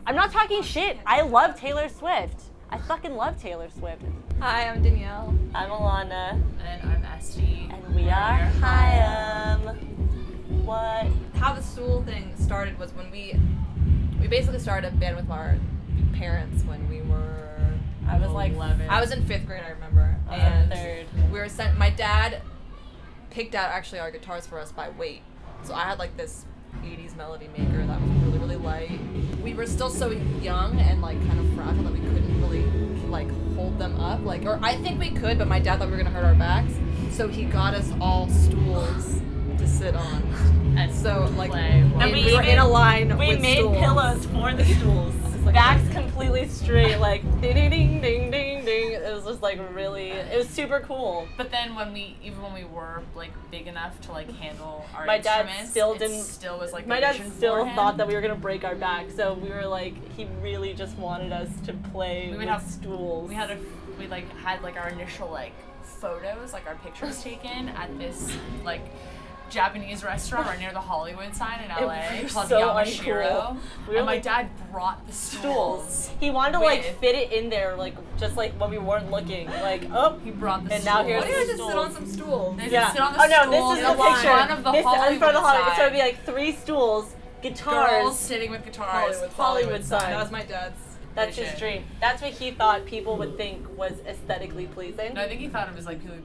I'm not talking shit. I love Taylor Swift. I fucking love Taylor Swift. Hi, I'm Danielle. I'm Alana. And I'm Esty. And we are Haim. What? How the stool thing started was when we basically started a band with our parents when we were, I was like 11. I was in 5th grade, I remember. And third. we were sent, my dad picked out actually our guitars for us by weight. So I had like this 80s melody maker that was really, really light. We were still so young and like kind of fragile that we couldn't really like hold them up. Like, or I think we could, but my dad thought we were gonna hurt our backs. So he got us all stools to sit on. And So like play. And we were in a line We with made stools. pillows for the stools. like- Backs completely straight, like ding ding ding ding ding ding. It was just like really, it was super cool. But then when we were like big enough to like handle our My dad instruments, still it didn't. still was like My a dad vision still for him. thought that we were gonna break our back, so we were like, he really just wanted us to play We would with have stools. We had like our initial like photos, like our pictures taken at this like Japanese restaurant right near the Hollywood sign in LA was called so Yamashiro. uncool. We were And my like- dad brought the stools. He wanted to like with- fit it in there, like just like when we weren't looking, like oh. He brought the And stools. now here's Why don't you just stools. sit on some stools? They Yeah. just sit on the Oh no, stools this is the in picture. front of the This Hollywood in front of the Hollywood. sign. So it'd be like 3 stools, guitars. Girls sitting with guitars. Hollywood sign. That was my dad's. That's his vision. dream. That's what he thought people would think was aesthetically pleasing. No, I think he thought it was like people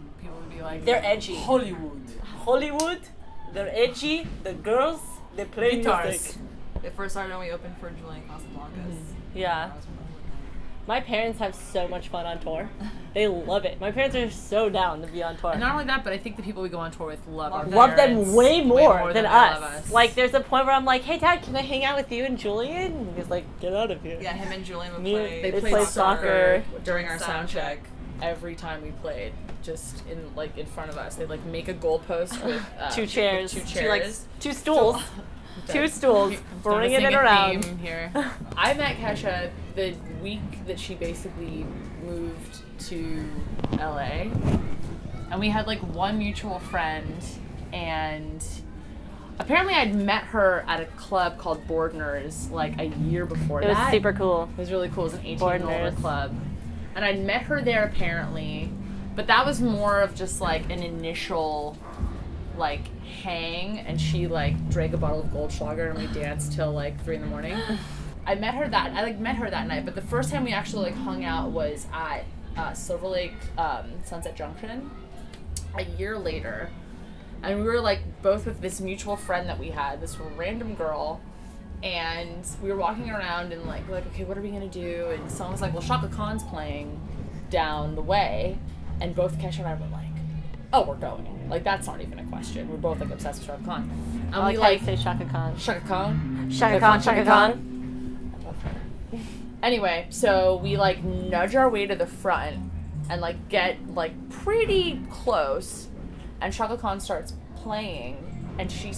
would be like They're edgy. Hollywood. Hollywood, they're edgy. The girls, they play Guitars. music. The first started when we opened for Julian Casablancas. Yeah. My parents have so much fun on tour. They love it. My parents are so down to be on tour. And not only that, but I think the people we go on tour with love our Love parents them way more than they us. love Like, there's a point where I'm like, hey, Dad, can I hang out with you and Julian? And he's like, get out of here. Yeah, him and Julian would Me- play. they They played play soccer soccer during our sound check every time we played, just in front of us. They'd like make a goalpost with 2 chairs. with 2 2, like, chairs. 2 stools. 2 stools. Bringing it Noticing a around. theme here. I met Kesha the week that she basically moved to LA, and we had like one mutual friend, and apparently I'd met her at a club called Bordner's like a year before It was that. super cool. It was really cool. It was an 18 and older Bordner's. club. And I'd met her there apparently, but that was more of just like an initial like hang, and she like drank a bottle of Goldschlager and we danced till like 3 a.m. I met her that night, but the first time we actually like hung out was at Silver Lake Sunset Junction a year later. And we were like both with this mutual friend that we had, this random girl, and we were walking around and like we're like, okay, what are we gonna do? And someone was like, well, Shaka Khan's playing down the way, and both Kesha and I were like, oh, we're going. Like that's not even a question. We're both like obsessed with Shaka Khan. And I we like like how you say Shaka Khan. Shaka Khan. Shaka Khan, Shaka Khan. I love her. Anyway, so we like nudge our way to the front and like get like pretty close, and Shaka Khan starts playing, and she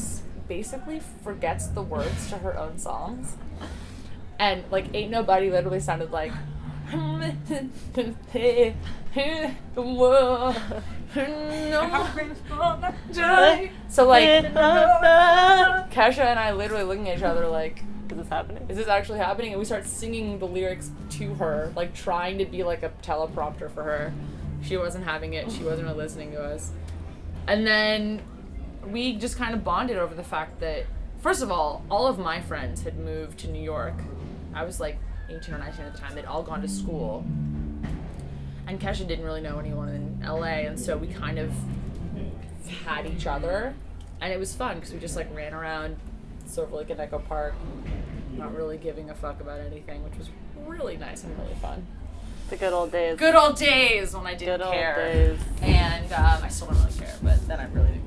basically forgets the words to her own songs, and like Ain't Nobody literally sounded like so like Kesha and I literally looking at each other like, Is this happening? is this actually happening? And we start singing the lyrics to her, like trying to be like a teleprompter for her. She wasn't having it. She wasn't really listening to us. And then we just kind of bonded over the fact that, first of all of my friends had moved to New York. I was like 18 or 19 at the time. They'd all gone to school. And Kesha didn't really know anyone in LA, and so we kind of had each other. And it was fun because we just like ran around Silver Lake and Echo Park, not really giving a fuck about anything, which was really nice and really fun. The good old days. Good old days when I didn't Good old care. days. And I still don't really care, but then I really do